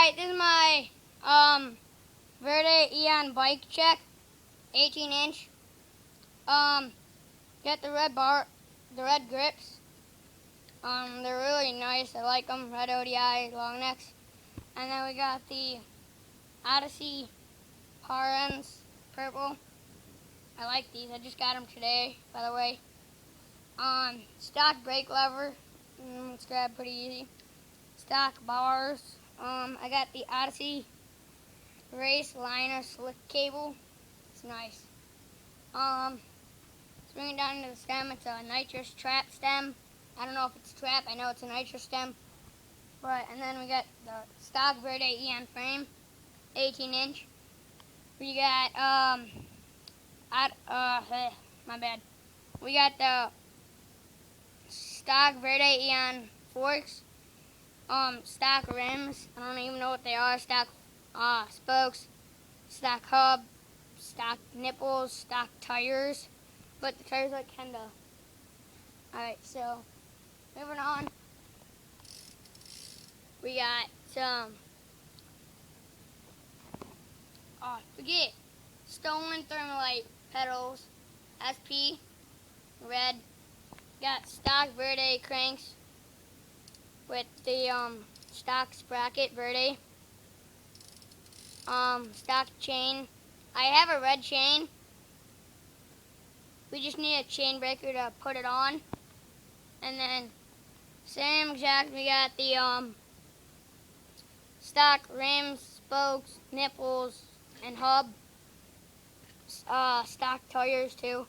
Alright, this is my Verde Eon bike check, 18-inch. Got the red grips. They're really nice. I like them. Red ODI long necks. And then we got the Odyssey RMs, purple. I like these. I just got them today, by the way. Stock brake lever. It's grab pretty easy. Stock bars. I got the Odyssey race liner slick cable. It's nice. Let's bring it down to the stem. It's a nitrous trap stem. I don't know if it's trap. I know it's a nitrous stem. And then we got the stock Verde Eon frame, 18-inch. We got my bad. We got the stock Verde Eon forks, stock rims. I don't even know what they are. Stock spokes, stock hub, stock nipples, stock tires. But the tires are kinda. Alright, so moving on. We got some. Forget stolen Thermalite pedals, SP, red. Got stock Verde cranks with the stock sprocket Verde. Stock chain. I have a red chain. We just need a chain breaker to put it on. And then same exact, we got the stock rims, spokes, nipples, and hub. Stock tires too.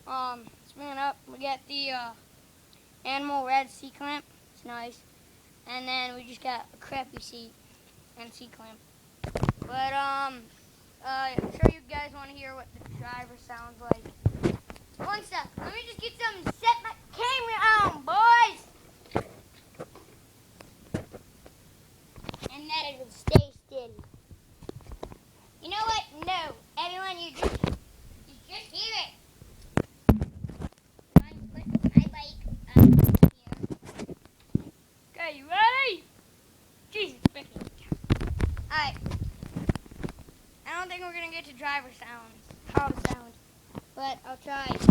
Let's bring it up. We got the animal red C-clamp. It's nice. And then we just got a crappy seat and C-clamp. But I'm sure you guys want to hear what the driver sounds like. One sec. Let me just get something to set my camera on, boys. And that it will stay steady. You know what? No. Everyone, you just hear it. I'm putting my bike up here. Okay, you ready? Jesus freaking. Alright. I don't think we're going to get to driver sounds. Car sound. But I'll try. Tell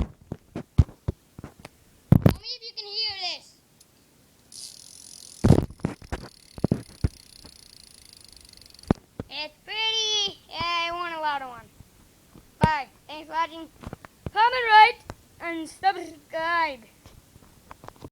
me if you can hear this. It's pretty. Yeah, I want a louder one. Bye. Thanks for watching. Comment, right, and subscribe.